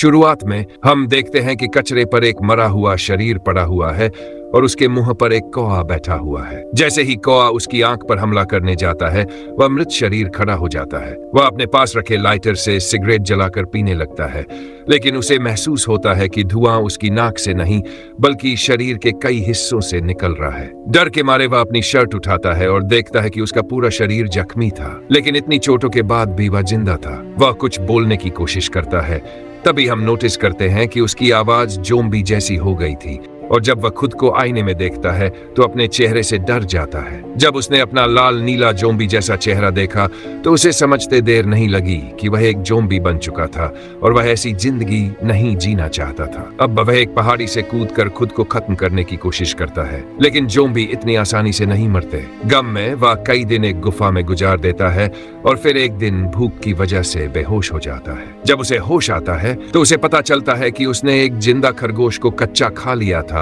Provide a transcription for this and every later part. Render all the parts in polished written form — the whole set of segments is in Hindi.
शुरुआत में हम देखते हैं कि कचरे पर एक मरा हुआ शरीर पड़ा हुआ है और उसके मुंह पर एक कौआ बैठा हुआ है। जैसे ही कौआ उसकी आंख पर हमला करने जाता है, वह मृत शरीर खड़ा हो जाता है। वह अपने पास रखे लाइटर से सिगरेट जलाकर पीने लगता है, लेकिन उसे महसूस होता है कि धुआं उसकी नाक से नहीं बल्कि शरीर के कई हिस्सों से निकल रहा है। डर के मारे वह अपनी शर्ट उठाता है और देखता है कि उसका पूरा शरीर जख्मी था, लेकिन इतनी चोटों के बाद भी वह जिंदा था। वह कुछ बोलने की कोशिश करता है, तभी हम नोटिस करते हैं कि उसकी आवाज ज़ोंबी जैसी हो गई थी और जब वह खुद को आईने में देखता है तो अपने चेहरे से डर जाता है। जब उसने अपना लाल नीला ज़ोंबी जैसा चेहरा देखा तो उसे समझते देर नहीं लगी कि वह एक ज़ोंबी बन चुका था और वह ऐसी जिंदगी नहीं जीना चाहता था। अब वह एक पहाड़ी से कूदकर खुद को खत्म करने की कोशिश करता है, लेकिन ज़ोंबी इतनी आसानी से नहीं मरते। गम में वह कई दिन एक गुफा में गुजार देता है और फिर एक दिन भूख की वजह से बेहोश हो जाता है। जब उसे होश आता है तो उसे पता चलता है कि उसने एक जिंदा खरगोश को कच्चा खा लिया था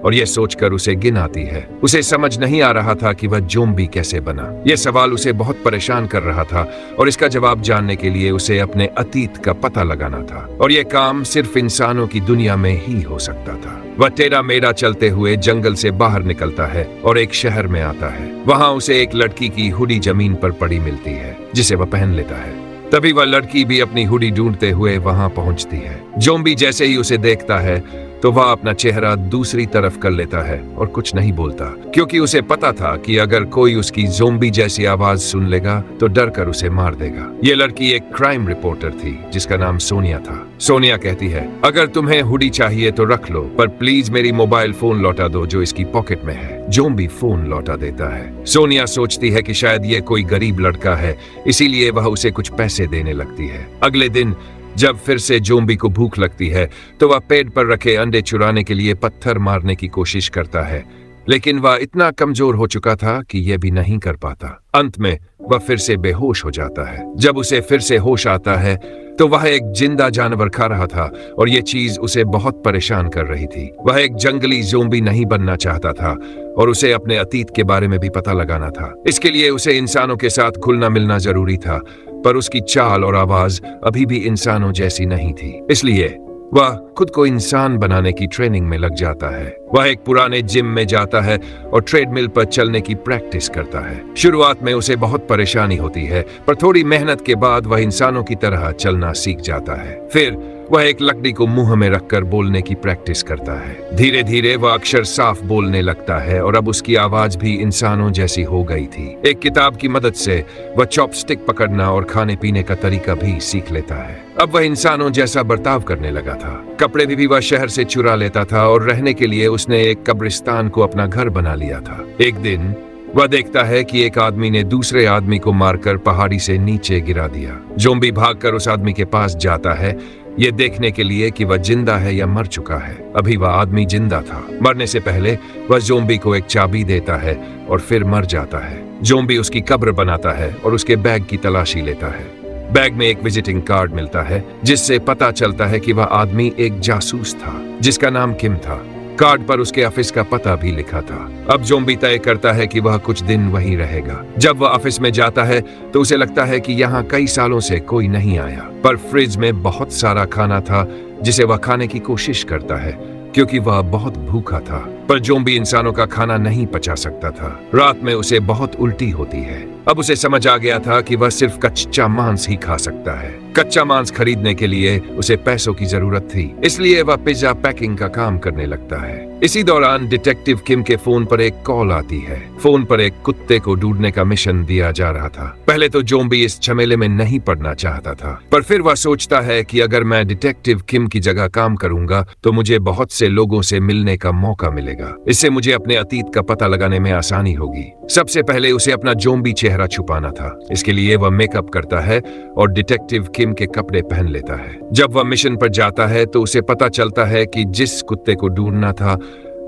और यह सोचकर उसे घिन आती है। उसे समझ नहीं आ रहा था कि वह ज़ोंबी कैसे बना। यह सवाल उसे बहुत परेशान कर रहा था और इसका जवाब जानने के लिए उसे अपने अतीत का पता लगाना था, और यह काम सिर्फ इंसानों की दुनिया में ही हो सकता था। वह टेढ़ा मेढ़ा चलते हुए जंगल से बाहर निकलता है और एक शहर में आता है। वहां उसे एक लड़की की हुडी जमीन पर पड़ी मिलती है जिसे वह पहन लेता है। तभी वह लड़की भी अपनी हुडी ढूंढते हुए वहां पहुंचती है। ज़ोंबी जैसे ही उसे देखता है तो वह अपना चेहरा दूसरी तरफ कर लेता है और कुछ नहीं बोलता, क्योंकि उसे पता था कि अगर कोई उसकी ज़ोंबी जैसी आवाज सुन लेगा तो डर कर उसे मार देगा। ये लड़की एक क्राइम रिपोर्टर थी जिसका नाम सोनिया था। सोनिया कहती है, अगर तुम्हें हुडी चाहिए तो रख लो, पर प्लीज मेरी मोबाइल फोन लौटा दो जो इसकी पॉकेट में है। ज़ोंबी फोन लौटा देता है। सोनिया सोचती है कि शायद ये कोई गरीब लड़का है, इसीलिए वह उसे कुछ पैसे देने लगती है। अगले दिन जब फिर से ज़ोंबी को भूख लगती है तो वह पेड़ पर रखे अंडे चुराने के लिए पत्थर मारने की कोशिश करता है, लेकिन वह इतना कमजोर हो चुका था कि यह भी नहीं कर पाता। अंत में वह फिर से बेहोश हो जाता है। जब उसे फिर से होश आता है तो वह एक जिंदा जानवर खा रहा था और यह चीज उसे बहुत परेशान कर रही थी। वह एक जंगली ज़ोंबी नहीं बनना चाहता था और उसे अपने अतीत के बारे में भी पता लगाना था। इसके लिए उसे इंसानों के साथ घुलना मिलना जरूरी था, पर उसकी चाल और आवाज अभी भी इंसानों जैसी नहीं थी। इसलिए वह खुद को इंसान बनाने की ट्रेनिंग में लग जाता है। वह एक पुराने जिम में जाता है और ट्रेडमिल पर चलने की प्रैक्टिस करता है। शुरुआत में उसे बहुत परेशानी होती है, पर थोड़ी मेहनत के बाद वह इंसानों की तरह चलना सीख जाता है। फिर वह एक लकड़ी को मुंह में रखकर बोलने की प्रैक्टिस करता है। धीरे धीरे वह अक्षर साफ बोलने लगता है और अब उसकी आवाज भी इंसानों जैसी हो गई थी। एक किताब की मदद से वह चॉपस्टिक पकड़ना और खाने पीने का तरीका भी सीख लेता है। अब वह इंसानों जैसा बर्ताव करने लगा था। कपड़े भी वह शहर से चुरा लेता था और रहने के लिए उसने एक कब्रिस्तान को अपना घर बना लिया था। एक दिन वह देखता है कि एक आदमी ने दूसरे आदमी को मारकर पहाड़ी से नीचे गिरा दिया। ज़ोंबी भागकर उस आदमी के पास जाता है, ये देखने के लिए कि वह जिंदा है या मर चुका है। अभी वह आदमी जिंदा था। मरने से पहले वह ज़ोंबी को एक चाबी देता है और फिर मर जाता है। ज़ोंबी उसकी कब्र बनाता है और उसके बैग की तलाशी लेता है। बैग में एक विजिटिंग कार्ड मिलता है जिससे पता चलता है कि वह आदमी एक जासूस था जिसका नाम किम था। कार्ड पर उसके ऑफिस का पता भी लिखा था। अब ज़ोंबी तय करता है कि वह कुछ दिन वहीं रहेगा। जब वह ऑफिस में जाता है तो उसे लगता है कि यहाँ कई सालों से कोई नहीं आया, पर फ्रिज में बहुत सारा खाना था जिसे वह खाने की कोशिश करता है क्योंकि वह बहुत भूखा था। पर ज़ोंबी इंसानों का खाना नहीं पचा सकता था। रात में उसे बहुत उल्टी होती है। अब उसे समझ आ गया था कि वह सिर्फ कच्चा मांस ही खा सकता है। कच्चा मांस खरीदने के लिए उसे पैसों की जरूरत थी, इसलिए वह पिज्जा पैकिंग का काम करने लगता है। इसी दौरान डिटेक्टिव किम के फोन पर एक कॉल आती है। फोन पर एक कुत्ते को ढूंढने का मिशन दिया जा रहा था। पहले तो ज़ोंबी इस झमेले में नहीं पड़ना चाहता था, पर फिर वह सोचता है कि अगर मैं डिटेक्टिव किम की जगह काम करूंगा तो मुझे बहुत से लोगों से मिलने का मौका मिलेगा। इससे मुझे अपने अतीत का पता लगाने में आसानी होगी। सबसे पहले उसे अपना ज़ोंबी चेहरा छुपाना था। इसके लिए वह मेकअप करता है और डिटेक्टिव किम के कपड़े पहन लेता है। जब वह मिशन पर जाता है तो उसे पता चलता है कि जिस कुत्ते को ढूंढना था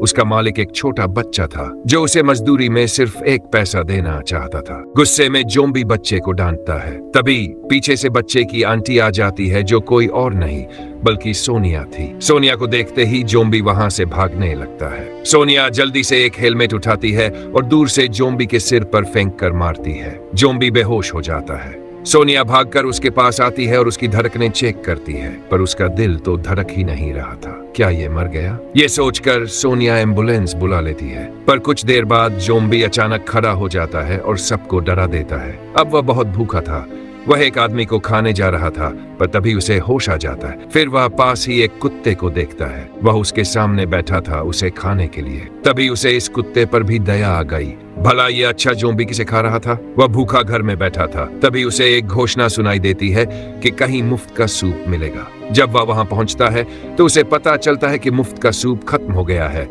उसका मालिक एक छोटा बच्चा था जो उसे मजदूरी में सिर्फ एक पैसा देना चाहता था। गुस्से में ज़ोंबी बच्चे को डांटता है। तभी पीछे से बच्चे की आंटी आ जाती है जो कोई और नहीं बल्कि सोनिया थी। सोनिया को देखते ही ज़ोंबी वहां से भागने लगता है। सोनिया जल्दी से एक हेलमेट उठाती है और दूर से ज़ोंबी के सिर पर फेंक कर मारती है। ज़ोंबी बेहोश हो जाता है। सोनिया भागकर उसके पास आती है और उसकी धड़कनें चेक करती है, पर उसका दिल तो धड़क ही नहीं रहा था। क्या ये मर गया? ये सोचकर सोनिया एम्बुलेंस बुला लेती है, पर कुछ देर बाद ज़ोंबी अचानक खड़ा हो जाता है और सबको डरा देता है। अब वह बहुत भूखा था। वह एक आदमी को खाने जा रहा था, पर तभी उसे होश आ जाता है। फिर वह पास ही एक कुत्ते को देखता है। वह उसके सामने बैठा था उसे खाने के लिए। तभी उसे इस कुत्ते पर भी दया आ गई। भला ये अच्छा ज़ोंबी किसे खा रहा था? वह भूखा घर में बैठा था। तभी उसे एक घोषणा सुनाई देती है कि कहीं मुफ्त का सूप मिलेगा। जब वह वहां पहुंचता है तो उसे पता चलता है कि मुफ्त का सूप खत्म हो गया है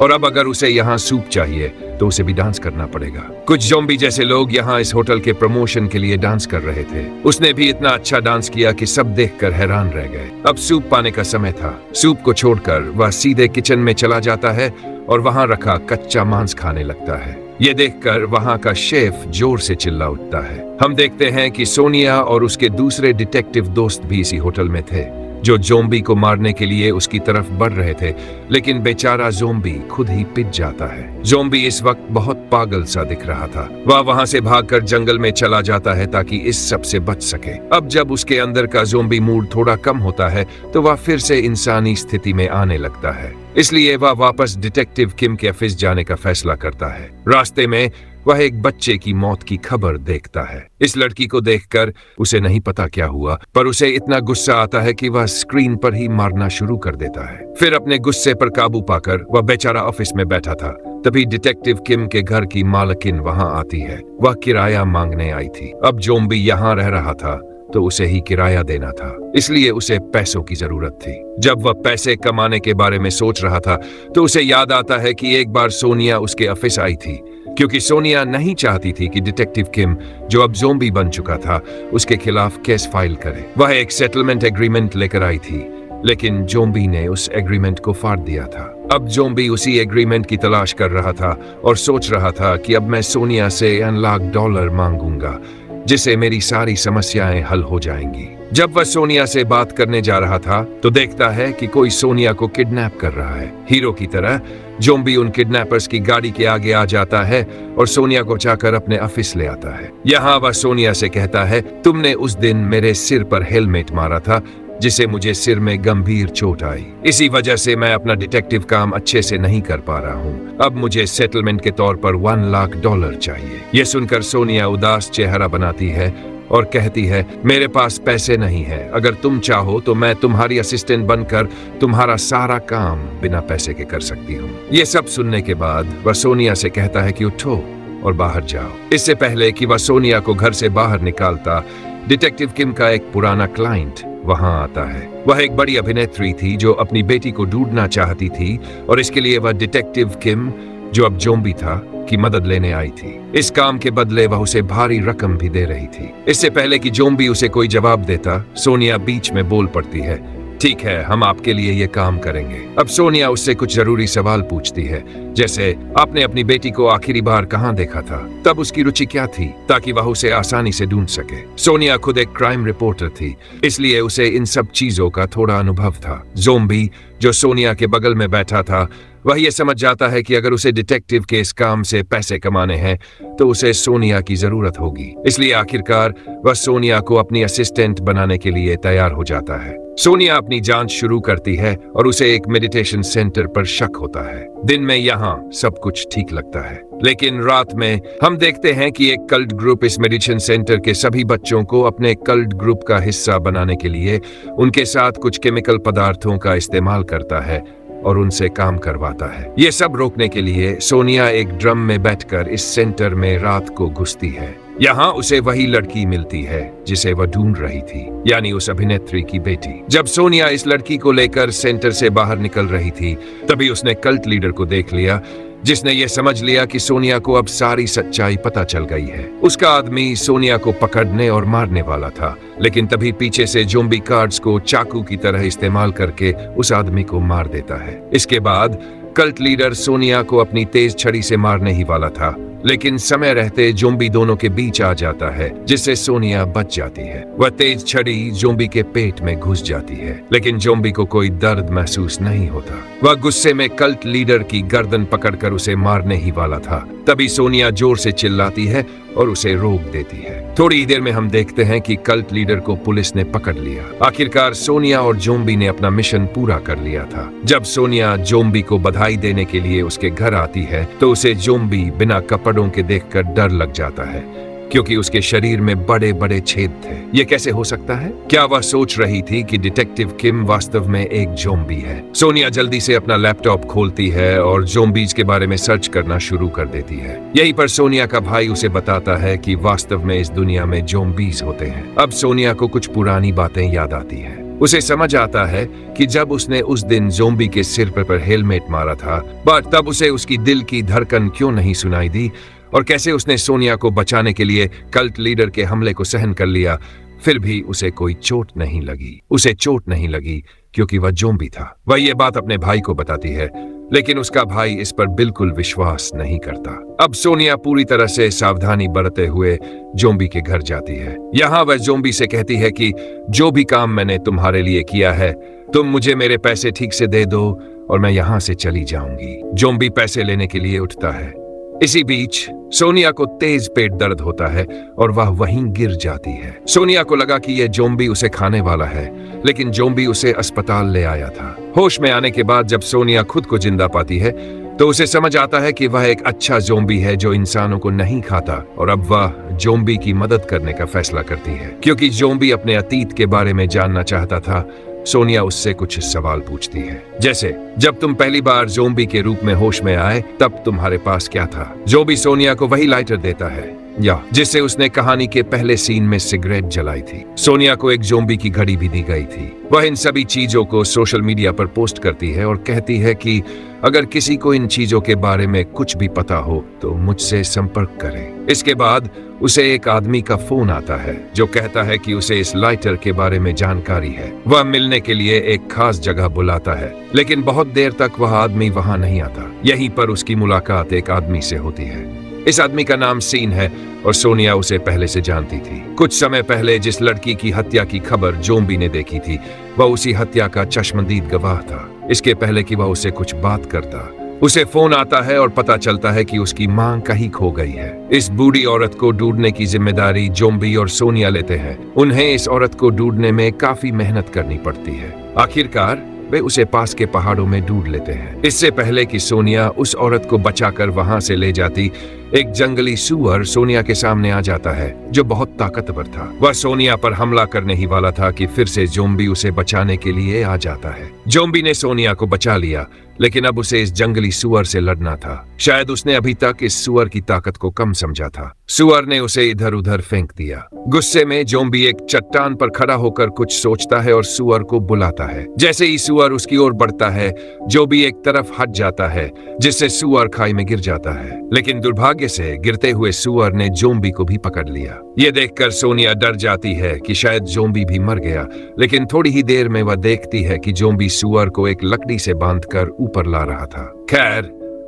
और अब अगर उसे यहाँ सूप चाहिए तो उसे भी डांस करना पड़ेगा। कुछ ज़ोंबी जैसे लोग यहाँ इस होटल के प्रमोशन के लिए डांस कर रहे थे। उसने भी इतना अच्छा डांस किया कि सब देखकर हैरान रह गए। अब सूप पाने का समय था। सूप को छोड़कर वह सीधे किचन में चला जाता है और वहां रखा कच्चा मांस खाने लगता है। ये देखकर वहां का शेफ जोर से चिल्ला उठता है। हम देखते हैं कि सोनिया और उसके दूसरे डिटेक्टिव दोस्त भी इसी होटल में थे, जो ज़ोंबी को मारने के लिए उसकी तरफ बढ़ रहे थे, लेकिन बेचारा ज़ोंबी खुद ही पिट जाता है। ज़ोंबी इस वक्त बहुत पागल सा दिख रहा था। वह वहां से भागकर जंगल में चला जाता है ताकि इस सब से बच सके। अब जब उसके अंदर का ज़ोंबी मूड थोड़ा कम होता है तो वह फिर से इंसानी स्थिति में आने लगता है। इसलिए वह वापस डिटेक्टिव किम के ऑफिस जाने का फैसला करता है। रास्ते में वह एक बच्चे की मौत की खबर देखता है। इस लड़की को देखकर उसे नहीं पता क्या हुआ, पर उसे इतना गुस्सा आता है कि वह स्क्रीन पर ही मारना शुरू कर देता है। फिर अपने गुस्से पर काबू पाकर वह बेचारा ऑफिस में बैठा था। तभी डिटेक्टिव किम के घर की मालकिन वहां आती है। वह किराया मांगने आई थी। अब ज़ोंबी यहाँ रह रहा था तो उसे ही किराया देना था, इसलिए उसे पैसों की जरूरत थी। जब वह पैसे कमाने के बारे में सोच रहा था तो उसे याद आता है कि एक बार सोनिया उसके ऑफिस आई थी, क्योंकि सोनिया नहीं चाहती थी कि डिटेक्टिव किम, जो अब ज़ोंबी बन चुका था, उसके खिलाफ केस फाइल करे। वह एक सेटलमेंट एग्रीमेंट लेकर आई थी, लेकिन ज़ोंबी ने उस एग्रीमेंट को फाड़ दिया था। अब ज़ोंबी उसी एग्रीमेंट की तलाश कर रहा था और सोच रहा था कि अब मैं सोनिया से $1 लाख मांगूंगा, जिससे मेरी सारी समस्याएं हल हो जाएंगी। जब वह सोनिया से बात करने जा रहा था तो देखता है कि कोई सोनिया को किडनैप कर रहा है। हीरो की तरह ज़ोंबी उन किडनैपर्स की गाड़ी के आगे आ जाता है और सोनिया को चाहकर अपने ऑफिस ले आता है। यहाँ वह सोनिया से कहता है, तुमने उस दिन मेरे सिर पर हेलमेट मारा था, जिससे मुझे सिर में गंभीर चोट आई। इसी वजह से मैं अपना डिटेक्टिव काम अच्छे से नहीं कर पा रहा हूँ। अब मुझे सेटलमेंट के तौर पर $1 लाख चाहिए। यह सुनकर सोनिया उदास चेहरा बनाती है और कहती है, मेरे पास पैसे नहीं है। अगर तुम चाहो तो मैं तुम्हारी असिस्टेंट बनकर तुम्हारा सारा काम बिना पैसे के कर सकती हूँ। ये सब सुनने के बाद वह सोनिया से कहता है कि उठो और बाहर जाओ। इससे पहले कि वह सोनिया को घर से बाहर निकालता, डिटेक्टिव किम का एक पुराना क्लाइंट वहां आता है। वह एक बड़ी अभिनेत्री थी जो अपनी बेटी को ढूंढना चाहती थी और इसके लिए वह डिटेक्टिव किम, जो अब ज़ोंबी था, की मदद लेने आई थी। इस काम के बदले वह उसे भारी रकम भी दे रही थी। इससे पहले कि ज़ोंबी उसे कोई जवाब देता, सोनिया बीच में बोल पड़ती है, ठीक है, हम आपके लिए ये काम करेंगे। अब सोनिया उससे कुछ जरूरी सवाल पूछती है, जैसे आपने अपनी बेटी को आखिरी बार कहाँ देखा था, तब उसकी रुचि क्या थी, ताकि वह उसे आसानी से ढूंढ सके। सोनिया खुद एक क्राइम रिपोर्टर थी, इसलिए उसे इन सब चीजों का थोड़ा अनुभव था। ज़ोंबी, जो सोनिया के बगल में बैठा था, वह ये समझ जाता है कि अगर उसे डिटेक्टिव के इस काम से पैसे कमाने हैं तो उसे सोनिया की जरूरत होगी। इसलिए आखिरकार वह सोनिया को अपनी असिस्टेंट बनाने के लिए तैयार हो जाता है। सोनिया अपनी जांच शुरू करती है और उसे एक मेडिटेशन सेंटर पर शक होता है। दिन में यहाँ सब कुछ ठीक लगता है, लेकिन रात में हम देखते हैं कि एक कल्ट ग्रुप इस मेडिटेशन सेंटर के सभी बच्चों को अपने कल्ट ग्रुप का हिस्सा बनाने के लिए उनके साथ कुछ केमिकल पदार्थों का इस्तेमाल करता है और उनसे काम करवाता है। ये सब रोकने के लिए सोनिया एक ड्रम में बैठकर इस सेंटर में रात को घुसती है। यहाँ उसे वही लड़की मिलती है जिसे वह ढूंढ रही थी, यानी उस अभिनेत्री की बेटी। जब सोनिया इस लड़की को लेकर सेंटर से बाहर निकल रही थी, तभी उसने कल्ट लीडर को देख लिया, जिसने ये समझ लिया कि सोनिया को अब सारी सच्चाई पता चल गई है। उसका आदमी सोनिया को पकड़ने और मारने वाला था, लेकिन तभी पीछे से ज़ोंबी कार्ड्स को चाकू की तरह इस्तेमाल करके उस आदमी को मार देता है। इसके बाद कल्ट लीडर सोनिया को अपनी तेज छड़ी से मारने ही वाला था, लेकिन समय रहते जोम्बी दोनों के बीच आ जाता है, जिससे सोनिया बच जाती है। वह तेज छड़ी जोम्बी के पेट में घुस जाती है, लेकिन जोम्बी को कोई दर्द महसूस नहीं होता। वह गुस्से में कल्ट लीडर की गर्दन पकड़कर उसे मारने ही वाला था। तभी सोनिया जोर से चिल्लाती है और उसे रोक देती है। थोड़ी ही देर में हम देखते हैं कि कल्ट लीडर को पुलिस ने पकड़ लिया। आखिरकार सोनिया और जोम्बी ने अपना मिशन पूरा कर लिया था। जब सोनिया जोम्बी को बधाई देने के लिए उसके घर आती है, तो उसे जोम्बी बिना कपड़ों के देखकर डर लग जाता है, क्योंकि उसके शरीर में बड़े बड़े छेद थे। ये कैसे हो सकता है? क्या वह सोच रही थी कि डिटेक्टिव किम वास्तव में एक जोम्बी है? सोनिया जल्दी से अपना लैपटॉप खोलती है और जोम्बीज के बारे में सर्च करना शुरू कर देती है। यहीं पर सोनिया का भाई उसे बताता है कि वास्तव में इस दुनिया में जोम्बीज होते हैं। अब सोनिया को कुछ पुरानी बातें याद आती है। उसे समझ आता है कि जब उसने उस दिन जोम्बी के सिर पर हेलमेट मारा था, बट तब उसे उसकी दिल की धड़कन क्यों नहीं सुनाई दी, और कैसे उसने सोनिया को बचाने के लिए कल्ट लीडर के हमले को सहन कर लिया, फिर भी उसे कोई चोट नहीं लगी। उसे चोट नहीं लगी क्योंकि वह जोम्बी था। वह ये बात अपने भाई को बताती है, लेकिन उसका भाई इस पर बिल्कुल विश्वास नहीं करता। अब सोनिया पूरी तरह से सावधानी बरतते हुए जोम्बी के घर जाती है। यहाँ वह जोम्बी से कहती है कि जो भी काम मैंने तुम्हारे लिए किया है, तुम मुझे मेरे पैसे ठीक से दे दो और मैं यहाँ से चली जाऊंगी। जोम्बी पैसे लेने के लिए उठता है। इसी बीच सोनिया को तेज पेट दर्द होता है और वह वहीं गिर जाती है। सोनिया को लगा कि यह जोम्बी उसे खाने वाला है, लेकिन जोम्बी उसे अस्पताल ले आया था। होश में आने के बाद जब सोनिया खुद को जिंदा पाती है, तो उसे समझ आता है कि वह एक अच्छा जोम्बी है जो इंसानों को नहीं खाता, और अब वह जोम्बी की मदद करने का फैसला करती है। क्योंकि जोम्बी अपने अतीत के बारे में जानना चाहता था, सोनिया उससे कुछ सवाल पूछती है, जैसे जब तुम पहली बार जोम्बी के रूप में होश में आए, तब तुम्हारे पास क्या था? जोम्बी सोनिया को वही लाइटर देता है या जिससे उसने कहानी के पहले सीन में सिगरेट जलाई थी। सोनिया को एक जोम्बी की घड़ी भी दी गई थी। वह इन सभी चीजों को सोशल मीडिया पर पोस्ट करती है और कहती है कि अगर किसी को इन चीजों के बारे में कुछ भी पता हो तो मुझसे संपर्क करें। इसके बाद उसे एक आदमी का फोन आता है जो कहता है कि उसे इस लाइटर के बारे में जानकारी है। वह मिलने के लिए एक खास जगह बुलाता है, लेकिन बहुत देर तक वह आदमी वहां नहीं आता। यहीं पर उसकी मुलाकात एक आदमी से होती है। इस आदमी का नाम सीन है और सोनिया उसे पहले से जानती थी। कुछ समय पहले जिस लड़की की हत्या की खबर जोम्बी ने देखी थी, वह उसी हत्या का चश्मदीद गवाह था। इसके पहले कि वह उसे कुछ बात करता, उसे फोन आता है और पता चलता है कि उसकी मां कहीं खो गई है। इस बूढ़ी औरत को ढूंढने की जिम्मेदारी जोम्बी और सोनिया लेते हैं। उन्हें इस औरत को ढूंढने में काफी मेहनत करनी पड़ती है। आखिरकार वे उसे पास के पहाड़ों में ढूंढ लेते हैं। इससे पहले कि सोनिया उस औरत को बचाकर वहां से ले जाती, एक जंगली सूअर सोनिया के सामने आ जाता है जो बहुत ताकतवर था। वह सोनिया पर हमला करने ही वाला था कि फिर से जोम्बी उसे बचाने के लिए आ जाता है। जोम्बी ने सोनिया को बचा लिया, लेकिन अब उसे इस जंगली सूअर से लड़ना था। शायद उसने अभी तक इस सूअर की ताकत को कम समझा था। सूअर ने उसे इधर उधर फेंक दिया। गुस्से में जोम्बी एक चट्टान पर खड़ा होकर कुछ सोचता है और सूअर को बुलाता है। जैसे ही सूअर उसकी ओर बढ़ता है, जोम्बी एक तरफ हट जाता है, जिससे सूअर खाई में गिर जाता है। लेकिन दुर्भाग्य से गिरते हुए सूअर ने जोम्बी को भी पकड़ लिया। ये देखकर सोनिया डर जाती है कि शायद जोम्बी भी मर गया, लेकिन थोड़ी ही देर में वह देखती है कि जोम्बी सूअर को एक लकड़ी से बांधकर ऊपर ला रहा था। खैर,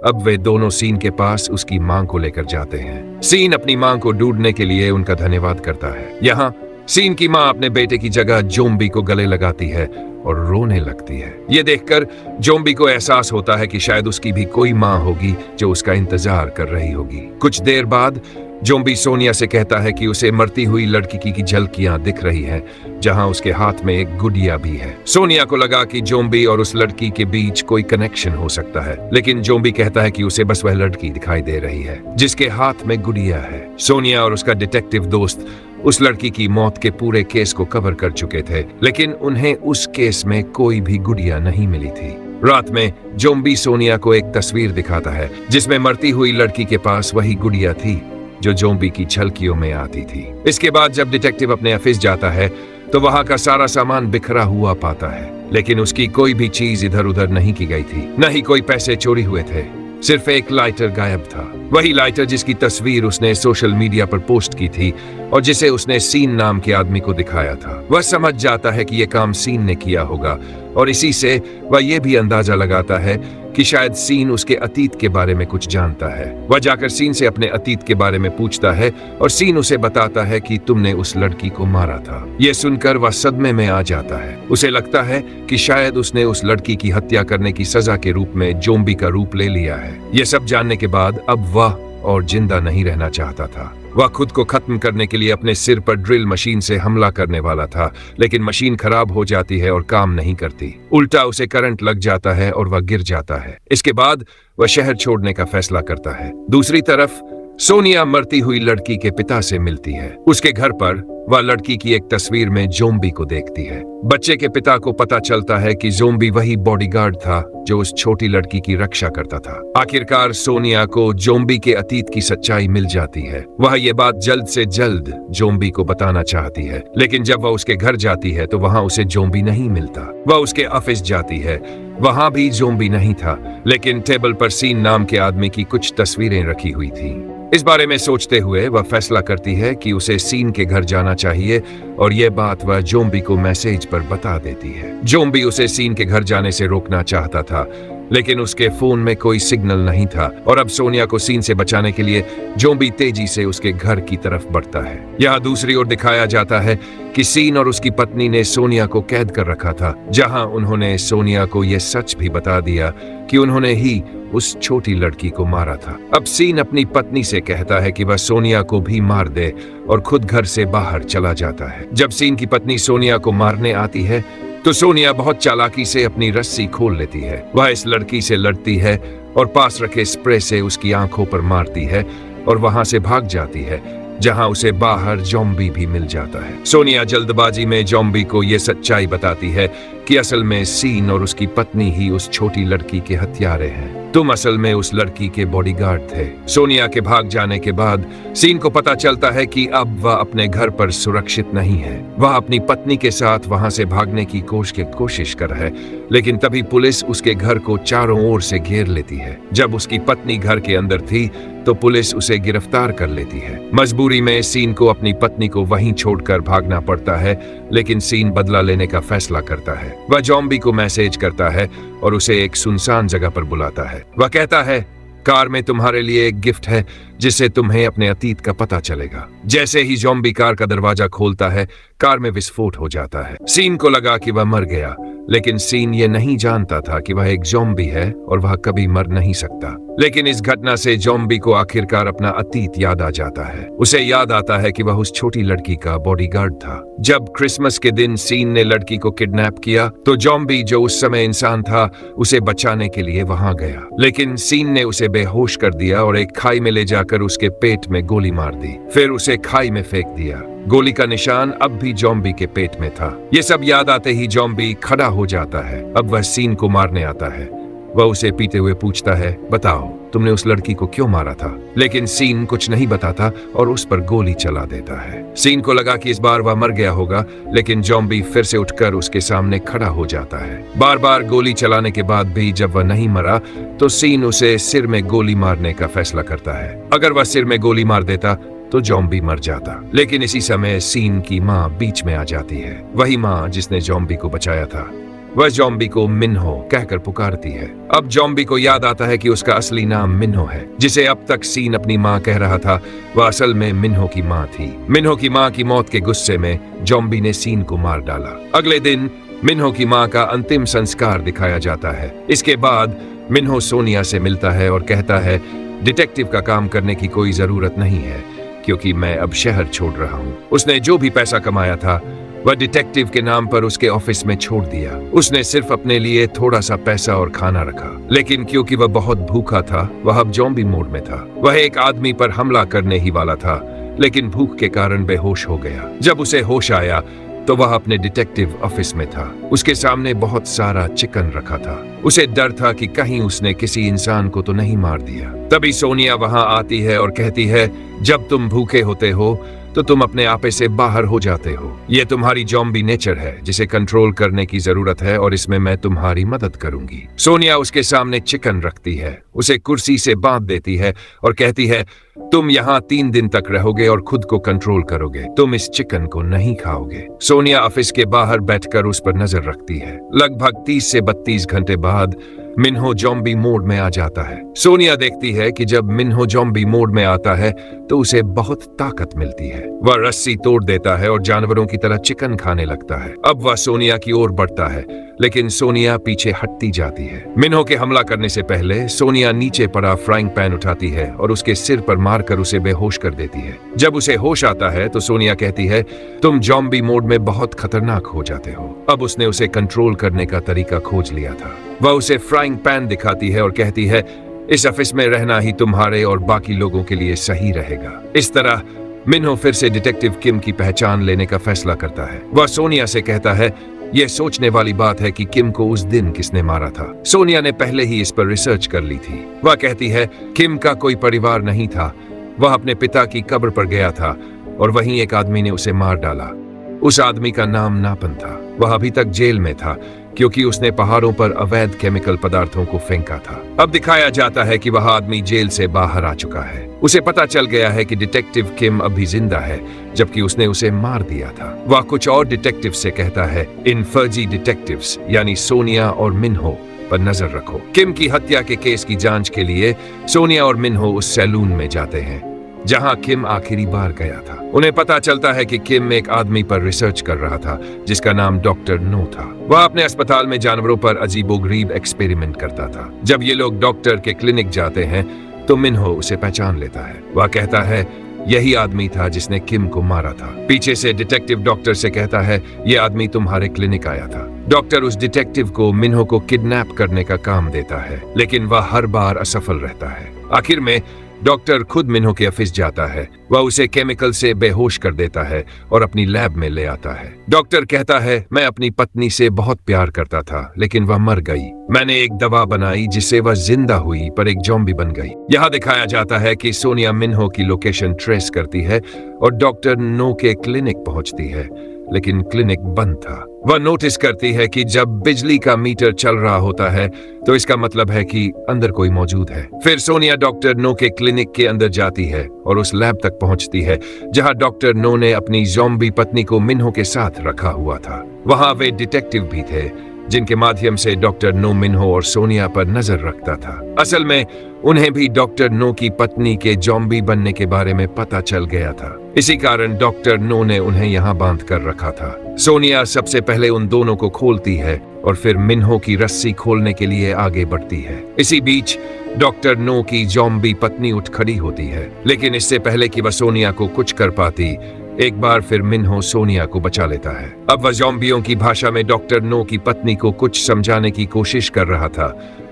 अब वे दोनों सीन के पास उसकी मां को लेकर जाते हैं। सीन अपनी मां को ढूंढने के लिए उनका धन्यवाद करता है। यहाँ सीन की मां अपने बेटे की जगह जोम्बी को गले लगाती है और रोने लगती है। ये देखकर जोम्बी को एहसास होता है कि शायद उसकी भी कोई मां होगी जो उसका इंतजार कर रही होगी। कुछ देर बाद जोम्बी सोनिया से कहता है कि उसे मरती हुई लड़की की झलकियां दिख रही हैं, जहां उसके हाथ में एक गुड़िया भी है। सोनिया को लगा कि जोम्बी और उस लड़की के बीच कोई कनेक्शन हो सकता है, लेकिन जोम्बी कहता है कि उसे बस वह लड़की दिखाई दे रही है जिसके हाथ में गुड़िया है। सोनिया और उसका डिटेक्टिव दोस्त उस लड़की की मौत के पूरे केस को कवर कर चुके थे, लेकिन उन्हें उस केस में कोई भी गुड़िया नहीं मिली थी। रात में जोम्बी सोनिया को एक तस्वीर दिखाता है जिसमें मरती हुई लड़की के पास वही गुड़िया थी जो जोम्बी की झलकियों में आती थी। इसके बाद जब डिटेक्टिव अपने ऑफिस जाता है तो वहां का सारा सामान बिखरा हुआ पाता है, लेकिन उसकी कोई भी चीज इधर उधर नहीं की गई थी। न ही कोई पैसे चोरी हुए थे, सिर्फ एक लाइटर गायब था। वही लाइटर जिसकी तस्वीर उसने सोशल मीडिया पर पोस्ट की थी और जिसे उसने सीन नाम के आदमी को दिखाया था। वह समझ जाता है कि यह काम सीन ने किया होगा और इसी से वह यह भी अंदाजा लगाता है कि शायद सीन उसके अतीत के बारे में कुछ जानता है। वह जाकर सीन से अपने अतीत के बारे में पूछता है और सीन उसे बताता है कि तुमने उस लड़की को मारा था। यह सुनकर वह सदमे में आ जाता है। उसे लगता है कि शायद उसने उस लड़की की हत्या करने की सजा के रूप में ज़ॉम्बी का रूप ले लिया है। यह सब जानने के बाद अब वह और जिंदा नहीं रहना चाहता था। वह खुद को खत्म करने के लिए अपने सिर पर ड्रिल मशीन से हमला करने वाला था, लेकिन मशीन खराब हो जाती है और काम नहीं करती। उल्टा उसे करंट लग जाता है और वह गिर जाता है। इसके बाद वह शहर छोड़ने का फैसला करता है। दूसरी तरफ सोनिया मरती हुई लड़की के पिता से मिलती है। उसके घर पर वह लड़की की एक तस्वीर में ज़ॉम्बी को देखती है। बच्चे के पिता को पता चलता है कि ज़ॉम्बी वही बॉडीगार्ड था जो उस छोटी लड़की की रक्षा करता था। आखिरकार सोनिया को ज़ॉम्बी के अतीत की सच्चाई मिल जाती है। वह ये बात जल्द से जल्द ज़ॉम्बी को बताना चाहती है, लेकिन जब वह उसके घर जाती है तो वहां उसे ज़ॉम्बी नहीं मिलता। वह उसके ऑफिस जाती है, वहां भी ज़ॉम्बी नहीं था, लेकिन टेबल पर सीन नाम के आदमी की कुछ तस्वीरें रखी हुई थी। इस बारे में सोचते हुए वह फैसला करती है कि उसे सीन के घर जाना चाहिए और यह बात वह ज़ॉम्बी को मैसेज पर बता देती है। ज़ॉम्बी उसे सीन के घर जाने से रोकना चाहता था, लेकिन उसके फोन में कोई सिग्नल नहीं था और अब सोनिया को सीन से बचाने के लिए ज़ॉम्बी तेजी से उसके घर की तरफ बढ़ता है। यहाँ दूसरी ओर दिखाया जाता है कि सीन और उसकी पत्नी ने सोनिया को कैद कर रखा था, जहां उन्होंने सोनिया को यह सच भी बता दिया कि उन्होंने ही उस छोटी लड़की को मारा था। अब सीन अपनी पत्नी से कहता है कि वह सोनिया को भी मार दे और खुद घर से बाहर चला जाता है। जब सीन की पत्नी सोनिया को मारने आती है तो सोनिया बहुत चालाकी से अपनी रस्सी खोल लेती है। वह इस लड़की से लड़ती है और पास रखे स्प्रे से उसकी आंखों पर मारती है और वहां से भाग जाती है, जहां उसे बाहर ज़ॉम्बी भी मिल जाता है। सोनिया जल्दबाजी में ज़ॉम्बी को यह सच्चाई बताती है कि असल में सीन और उसकी पत्नी ही उस छोटी लड़की के हत्यारे हैं। तुम असल में उस लड़की के बॉडीगार्ड थे। सोनिया के भाग जाने के बाद सीन को पता चलता है कि अब वह अपने घर पर सुरक्षित नहीं है। वह अपनी पत्नी के साथ वहां से भागने की कोशिश कर रहा है, लेकिन तभी पुलिस उसके घर को चारों ओर से घेर लेती है। जब उसकी पत्नी घर के अंदर थी तो पुलिस उसे गिरफ्तार कर लेती है। मजबूरी में सीन को अपनी पत्नी को वहीं छोड़कर भागना पड़ता है, लेकिन सीन बदला लेने का फैसला करता है। वह ज़ॉम्बी को मैसेज करता है और उसे एक सुनसान जगह पर बुलाता है। वह कहता है, कार में तुम्हारे लिए एक गिफ्ट है जिससे तुम्हें अपने अतीत का पता चलेगा। जैसे ही ज़ॉम्बी कार का दरवाजा खोलता है, कार में विस्फोट हो जाता है। सीन को लगा कि वह मर गया, लेकिन सीन ये नहीं जानता था कि वह एक ज़ॉम्बी है और वह कभी मर नहीं सकता। लेकिन इस घटना से ज़ॉम्बी को आखिरकार अपना अतीत याद आ जाता है। उसे याद आता है कि वह उस छोटी लड़की का बॉडीगार्ड था। जब क्रिसमस के दिन सीन ने लड़की को किडनैप किया तो ज़ॉम्बी, जो उस समय इंसान था, उसे बचाने के लिए वहां गया, लेकिन सीन ने उसे बेहोश कर दिया और एक खाई में ले जाकर उसके पेट में गोली मार दी। फिर उसे खाई में फेंक दिया। गोली का निशान अब भी ज़ॉम्बी के पेट में था। ये सब याद आते ही ज़ॉम्बी खड़ा हो जाता है। अब वह सीन को मारने आता है। वह उसे पीते हुए पूछता है, बताओ तुमने उस लड़की को क्यों मारा था? लेकिन सीन कुछ नहीं बताता और उस पर गोली चला देता है। सीन को लगा कि इस बार वह मर गया होगा, लेकिन ज़ॉम्बी फिर से उठकर उसके सामने खड़ा हो जाता है। बार बार गोली चलाने के बाद भी जब वह नहीं मरा तो सीन उसे सिर में गोली मारने का फैसला करता है। अगर वह सिर में गोली मार देता तो ज़ॉम्बी मर जाता, लेकिन इसी समय सीन की माँ बीच में आ जाती है। वही माँ जिसने ज़ॉम्बी को बचाया था। वह ज़ॉम्बी को मिन्हो कहकर पुकारती है। अब ज़ॉम्बी को याद आता है कि उसका असली नाम मिन्हो है, जिसे अब तक सीन अपनी माँ कह रहा था। वह असल में मिन्हो की माँ थी। मिन्हो की माँ की मौत के गुस्से में ज़ॉम्बी ने सीन को मार डाला। अगले दिन मिन्हो की माँ का अंतिम संस्कार दिखाया जाता है। इसके बाद मिन्हो सोनिया से मिलता है और कहता है, डिटेक्टिव का काम करने की कोई जरूरत नहीं है, क्योंकि मैं अब शहर छोड़ रहा हूँ। उसने जो भी पैसा कमाया था वह डिटेक्टिव के नाम पर उसके ऑफिस में छोड़ दिया। उसने सिर्फ अपने लिए थोड़ा सा पैसा और खाना रखा, लेकिन क्योंकि वह बहुत भूखा था, वह अब ज़ॉम्बी मोड में था। वह एक आदमी पर हमला करने ही वाला था, लेकिन भूख के कारण बेहोश हो गया। जब उसे होश आया तो वह अपने डिटेक्टिव ऑफिस में था। उसके सामने बहुत सारा चिकन रखा था। उसे डर था कि कहीं उसने किसी इंसान को तो नहीं मार दिया। तभी सोनिया वहां आती है और कहती है, जब तुम भूखे होते हो तो तुम अपने आपे से बाहर हो जाते हो। ये तुम्हारी ज़ॉम्बी नेचर है जिसे कंट्रोल करने की जरूरत है और इसमें मैं तुम्हारी मदद करूंगी। सोनिया उसके सामने चिकन रखती है, उसे कुर्सी से बांध देती है और कहती है, तुम यहाँ 3 दिन तक रहोगे और खुद को कंट्रोल करोगे। तुम इस चिकन को नहीं खाओगे। सोनिया ऑफिस के बाहर बैठकर उस पर नजर रखती है। लगभग 30 से 32 घंटे बाद मिन्हो जॉम्बी मोड में आ जाता है। सोनिया देखती है कि जब मिन्हो जॉम्बी मोड में आता है तो उसे बहुत ताकत मिलती है। वह रस्सी तोड़ देता है और जानवरों की तरह चिकन खाने लगता है। अब वह सोनिया की ओर बढ़ता है, लेकिन सोनिया पीछे हटती जाती है। मिन्हो के हमला करने से पहले सोनिया नीचे पड़ा फ्राइंग पैन उठाती है और उसके सिर पर मारकर उसे बेहोश कर देती है। जब उसे होश आता है तो सोनिया कहती है, तुम जॉम्बी मोड में बहुत खतरनाक हो जाते हो। अब उसने उसे कंट्रोल करने का तरीका खोज लिया था। वह उसे फ्राइंग पैन दिखाती है और कहती है, इस ऑफिस में रहना ही तुम्हारे और बाकी लोगों के लिए सही रहेगा। इस तरह मिन्हो फिर से डिटेक्टिव किम की पहचान लेने का फैसला करता है। वह सोनिया से कहता है, यह सोचने वाली बात है कि किम को उस दिन किसने मारा था। सोनिया ने पहले ही इस पर रिसर्च कर ली थी। वह कहती है, किम का कोई परिवार नहीं था। वह अपने पिता की कब्र पर गया था और वहीं एक आदमी ने उसे मार डाला। उस आदमी का नाम नापन था। वह अभी तक जेल में था क्योंकि उसने पहाड़ों पर अवैध केमिकल पदार्थों को फेंका था। अब दिखाया जाता है कि वह आदमी जेल से बाहर आ चुका है। उसे पता चल गया है कि डिटेक्टिव किम अभी जिंदा है, जबकि उसने उसे मार दिया था। वह कुछ और डिटेक्टिव से कहता है, इन फर्जी डिटेक्टिव्स यानी सोनिया और मिन्हो पर नजर रखो। किम की हत्या के केस की जांच के लिए सोनिया और मिन्हो उस सैलून में जाते हैं जहां किम आखिरी बार गया था। उन्हें पता चलता है कि किम एक आदमी पर रिसर्च कर रहा था जिसका नाम डॉक्टर नो था। वह अपने अस्पताल में जानवरों पर अजीबोगरीब एक्सपेरिमेंट करता था। जब ये लोग डॉक्टर के क्लिनिक जाते हैं तो मिन्हो उसे पहचान लेता है। वह कहता है, यही आदमी था जिसने किम को मारा था। पीछे से डिटेक्टिव डॉक्टर से कहता है, यह आदमी तुम्हारे क्लिनिक आया था। डॉक्टर उस डिटेक्टिव को मिन्हो को किडनैप करने का काम देता है, लेकिन वह हर बार असफल रहता है। आखिर में डॉक्टर खुद मिन्हो के ऑफिस जाता है। वह उसे केमिकल से बेहोश कर देता है और अपनी लैब में ले आता है। डॉक्टर कहता है, मैं अपनी पत्नी से बहुत प्यार करता था, लेकिन वह मर गई। मैंने एक दवा बनाई जिससे वह जिंदा हुई पर एक ज़ॉम्बी बन गई। यहाँ दिखाया जाता है कि सोनिया मिन्हो की लोकेशन ट्रेस करती है और डॉक्टर नो के क्लिनिक पहुंचती है, लेकिन क्लिनिक बंद था। वह नोटिस करती है कि जब बिजली का मीटर चल रहा होता है तो इसका मतलब है कि अंदर कोई मौजूद है। फिर सोनिया डॉक्टर नो के क्लिनिक के अंदर जाती है और उस लैब तक पहुंचती है जहां डॉक्टर नो ने अपनी ज़ॉम्बी पत्नी को मिन्हो के साथ रखा हुआ था। वहां वे डिटेक्टिव भी थे जिनके माध्यम से डॉक्टर नो मिन्हो और सोनिया पर नजर रखता था। असल में उन्हें भी डॉक्टर नो की पत्नी के ज़ॉम्बी बनने के बारे में पता चल गया था। इसी कारण डॉक्टर नो ने उन्हें यहाँ बांध कर रखा था। सोनिया सबसे पहले उन दोनों को खोलती है और फिर मिन्हो की रस्सी खोलने के लिए आगे बढ़ती है। इसी बीच डॉक्टर नो की ज़ॉम्बी पत्नी उठ खड़ी होती है, लेकिन इससे पहले कि वह सोनिया को कुछ कर पाती, एक बार फिर मिन्हो सोनिया को बचा लेता है। अब वह ज़ॉम्बियों की भाषा में डॉक्टर नो की पत्नी को कुछ समझाने की कोशिश कर रहा था,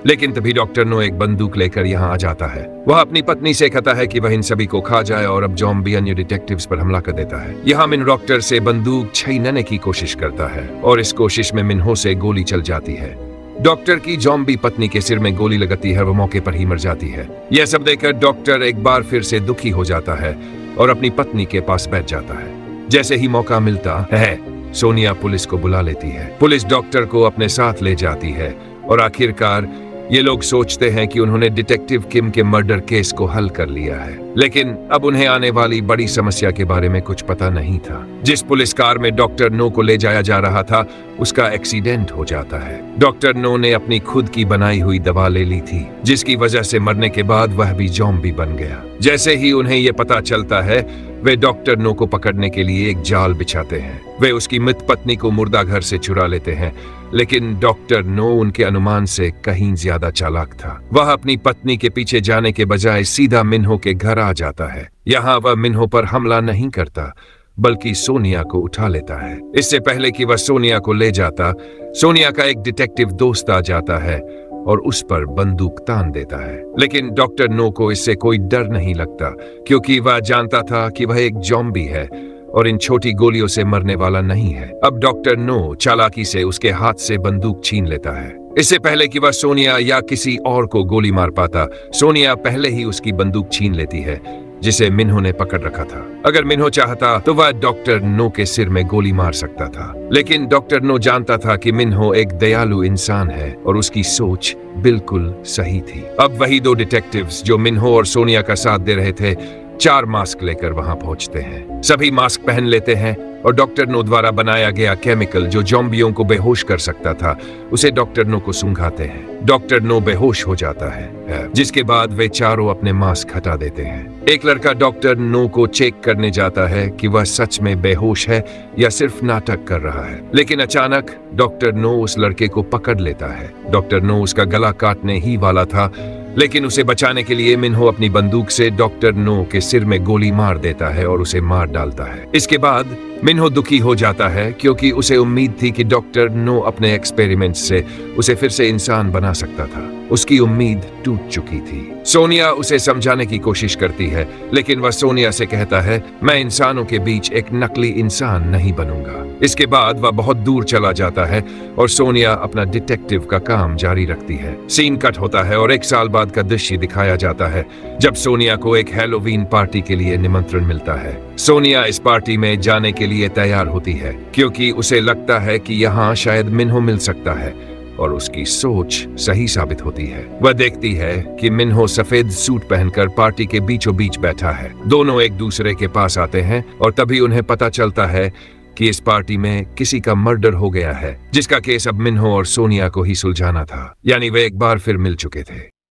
लेकिन तभी डॉक्टर नो एक बंदूक लेकर यहाँ आ जाता है। वह अपनी पत्नी से कहता है कि वह इन सभी को खा जाए और अब ज़ॉम्बी अन्य डिटेक्टिव्स पर हमला कर देता है। यहाँ मिन्हो डॉक्टर से बंदूक छीनने की कोशिश करता है और इस कोशिश में मिन्हो से गोली चल जाती है। डॉक्टर की ज़ॉम्बी पत्नी के सिर में गोली लगती है, वह मौके पर ही मर जाती है। यह सब देखकर डॉक्टर एक बार फिर से दुखी हो जाता है और अपनी पत्नी के पास बैठ जाता है। जैसे ही मौका मिलता है, सोनिया पुलिस को बुला लेती है। पुलिस डॉक्टर को अपने साथ ले जाती है और आखिरकार ये लोग सोचते हैं कि उन्होंने डिटेक्टिव किम के मर्डर केस को हल कर लिया है, लेकिन अब उन्हें आने वाली बड़ी समस्या के बारे में कुछ पता नहीं था। जिस पुलिस कार में डॉक्टर नो को ले जाया जा रहा था उसका एक्सीडेंट हो जाता है। डॉक्टर नो ने अपनी खुद की बनाई हुई दवा ले ली थी, जिसकी वजह से मरने के बाद वह भी ज़ॉम्बी बन गया। जैसे ही उन्हें यह पता चलता है, वे डॉक्टर नो को पकड़ने के लिए एक जाल बिछाते हैं। वे उसकी मृत पत्नी को मुर्दा घर से चुरा लेते हैं, लेकिन डॉक्टर नो उनके अनुमान से कहीं ज्यादा चालाक था। वह अपनी पत्नी के पीछे जाने के बजाय सीधा मिन्हो के घर आ जाता है। यहाँ वह मिन्हो पर हमला नहीं करता, बल्कि सोनिया को उठा लेता है। इससे पहले कि वह सोनिया को ले जाता, सोनिया का एक डिटेक्टिव दोस्त आ जाता है और उस पर बंदूक तान देता है। लेकिन डॉक्टर नो को इससे कोई डर नहीं लगता, क्योंकि वह जानता था कि वह एक ज़ॉम्बी है और इन छोटी गोलियों से मरने वाला नहीं है। अब डॉक्टर नो चालाकी से उसके हाथ से बंदूक छीन लेता है। इससे पहले कि वह सोनिया या किसी और को गोली मार पाता, सोनिया पहले ही उसकी बंदूक छीन लेती है जिसे मिन्हो ने पकड़ रखा था। अगर मिन्हो चाहता तो वह डॉक्टर नो के सिर में गोली मार सकता था, लेकिन डॉक्टर नो जानता था कि मिन्हो एक दयालु इंसान है और उसकी सोच बिल्कुल सही थी। अब वही दो डिटेक्टिव्स जो मिन्हो और सोनिया का साथ दे रहे थे, 4 मास्क लेकर वहां पहुंचते हैं। सभी मास्क पहन लेते हैं और डॉक्टर नो द्वारा बनाया गया केमिकल जो ज़ॉम्बियों को बेहोश कर सकता था, उसे डॉक्टर नो को सूंघाते हैं। डॉक्टर नो बेहोश हो जाता है, जिसके बाद वे चारों अपने मास्क हटा देते हैं। एक लड़का डॉक्टर नो को चेक करने जाता है कि वह सच में बेहोश है या सिर्फ नाटक कर रहा है, लेकिन अचानक डॉक्टर नो उस लड़के को पकड़ लेता है। डॉक्टर नो उसका गला काटने ही वाला था, लेकिन उसे बचाने के लिए मिन्हो अपनी बंदूक से डॉक्टर नो के सिर में गोली मार देता है और उसे मार डालता है। इसके बाद मिन्हो दुखी हो जाता है क्योंकि उसे उम्मीद थी कि डॉक्टर नो अपने एक्सपेरिमेंट से उसे फिर से इंसान बना सकता था। उसकी उम्मीद टूट चुकी थी। सोनिया उसे समझाने की कोशिश करती है, लेकिन वह सोनिया से कहता है, मैं इंसानों के बीच एक नकली इंसान नहीं बनूंगा। इसके बाद वह बहुत दूर चला जाता है और सोनिया अपना डिटेक्टिव का काम जारी रखती है। सीन कट होता है और 1 साल बाद का दृश्य दिखाया जाता है, जब सोनिया को एक हैलोवीन पार्टी के लिए निमंत्रण मिलता है। सोनिया इस पार्टी में जाने के लिए तैयार होती है क्योंकि उसे लगता है कि यहाँ शायद मिन्हो मिल सकता है, और उसकी सोच सही साबित होती है। वह देखती है कि मिन्हो सफेद सूट पहनकर पार्टी के बीचों बीच बैठा है। दोनों एक दूसरे के पास आते हैं और तभी उन्हें पता चलता है कि इस पार्टी में किसी का मर्डर हो गया है, जिसका केस अब मिन्हो और सोनिया को ही सुलझाना था। यानी वे एक बार फिर मिल चुके थे।